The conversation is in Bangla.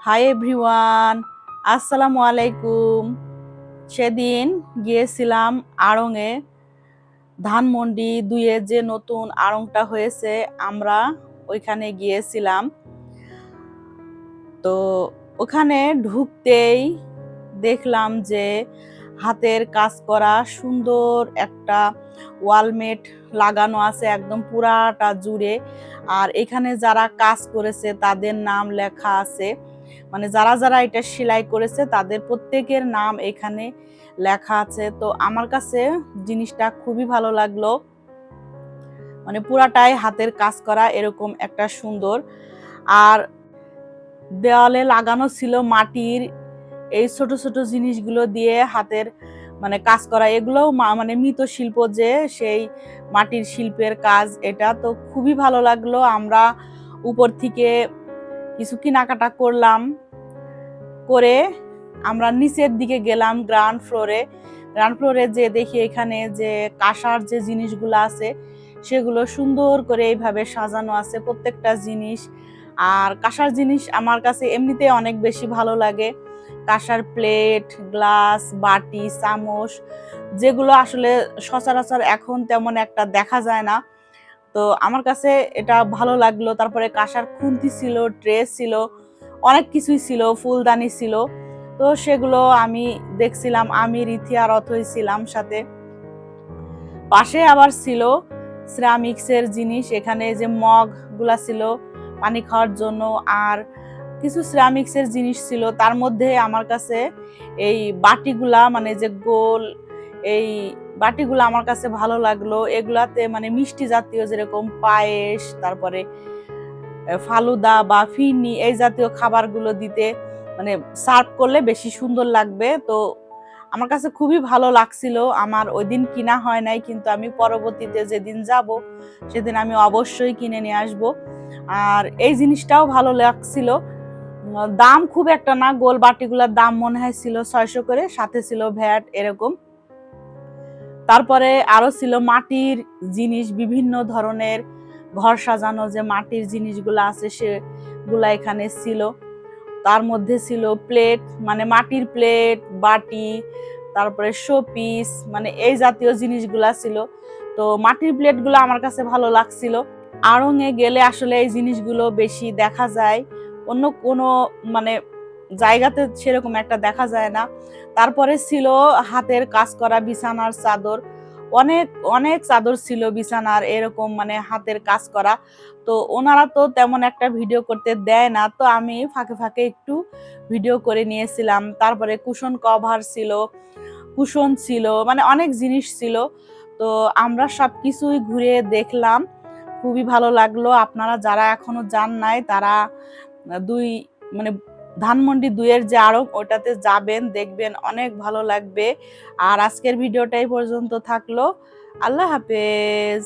হাই এভরিওয়ান, আসসালামু আলাইকুম। সেদিন গিয়েছিলাম আড়ংয়ে, ধানমন্ডি 2-এ যে নতুন আড়ংটা হয়েছে, আমরা ওইখানে গিয়েছিলাম। তো ওখানে ঢুকতেই দেখলাম যে হাতের কাজ করা সুন্দর একটা ওয়ালমেট লাগানো আছে একদম পুরাটা জুড়ে। আর এখানে যারা কাজ করেছে তাদের নাম লেখা আছে, মানে যারা যারা এটা সেলাই করেছে তাদের প্রত্যেকের নাম এখানে লেখা আছে। তো আমার কাছে জিনিসটা খুবই ভালো লাগলো, মানে পুরাটাই হাতের কাজ করা এরকম একটা সুন্দর। আর দেওয়ালে লাগানো ছিল মাটির এই ছোট ছোট জিনিসগুলো দিয়ে হাতের মানে কাজ করা, এগুলোও মানে মৃৎশিল্প, যে সেই মাটির শিল্পের কাজ। এটা তো খুবই ভালো লাগলো। আমরা উপর থেকে কিছু কেনাকাটা করলাম, করে আমরা নিচের দিকে গেলাম গ্রাউন্ড ফ্লোরে যে দেখি এখানে যে কাঁসার যে জিনিসগুলো আছে সেগুলো সুন্দর করে এইভাবে সাজানো আছে প্রত্যেকটা জিনিস। আর কাঁসার জিনিস আমার কাছে এমনিতে অনেক বেশি ভালো লাগে। কাঁসার প্লেট, গ্লাস, বাটি, চামচ, যেগুলো আসলে সচরাচর এখন তেমন একটা দেখা যায় না। তো আমার কাছে এটা ভালো লাগলো। তারপরে কাঁসার খুন্তি ছিল, ট্রে ছিল, অনেক কিছুই ছিল, ফুলদানি ছিল। তো সেগুলো আমি দেখছিলাম, আমি রীতি আর অথই ছিলাম সাথে। পাশে আবার ছিল সিরামিক্সের জিনিস, এখানে যে মগ গুলা ছিল পানি খাওয়ার জন্য, আর কিছু সিরামিক্সের জিনিস ছিল। তার মধ্যে আমার কাছে এই বাটিগুলা, মানে যে গোল এই বাটিগুলো আমার কাছে ভালো লাগলো। এগুলাতে মানে মিষ্টি জাতীয় যেরকম পায়েস, তারপরে ফালুদা বা ফিরনি এই জাতীয় খাবারগুলো দিতে মানে সার্ভ করলে বেশি সুন্দর লাগবে। তো আমার কাছে খুবই ভালো লাগছিল। আমার ওই দিন কিনা হয় নাই, কিন্তু আমি পরবর্তীতে যেদিন যাব সেদিন আমি অবশ্যই কিনে নিয়ে আসব। আর এই জিনিসটাও ভালো লাগছিল। দাম খুব একটা না, গোল বাটিগুলোর দাম মনে হয় ছিল 600 করে, সাথে ছিল ভ্যাট এরকম। তারপরে আরো ছিল মাটির জিনিস, বিভিন্ন ধরনের ঘর সাজানো যে মাটির জিনিসগুলো আছে সেগুলা এখানে ছিল। তার মধ্যে ছিল প্লেট, মানে মাটির প্লেট, বাটি, তারপরে শোপিস, মানে এই জাতীয় জিনিসগুলা ছিল। তো মাটির প্লেটগুলো আমার কাছে ভালো লাগছিল। আড়ংয়ে গেলে আসলে এই জিনিসগুলো বেশি দেখা যায়, অন্য কোনো মানে জায়গাতে সেরকম একটা দেখা যায় না। তারপরে ছিল হাতের কাজ করা বিছানার চাদর, অনেক অনেক চাদর ছিল বিছানার এরকম, মানে হাতের কাজ করা। তো ওনারা তো তেমন একটা ভিডিও করতে দেয় না, তো আমি ফাঁকে ফাঁকে একটু ভিডিও করে নিয়েছিলাম। তারপরে কুশন কভার ছিল, কুশন ছিল, মানে অনেক জিনিস ছিল। তো আমরা সবকিছুই ঘুরে দেখলাম, খুবই ভালো লাগলো। আপনারা যারা এখনো যান নাই তারা দুই মানে ধানমন্ডি 2-এর যে আড়ং ওটাতে যাবেন, দেখবেন অনেক ভালো লাগবে। আর আজকের ভিডিওটা এই পর্যন্ত থাকলো। আল্লাহ হাফেজ।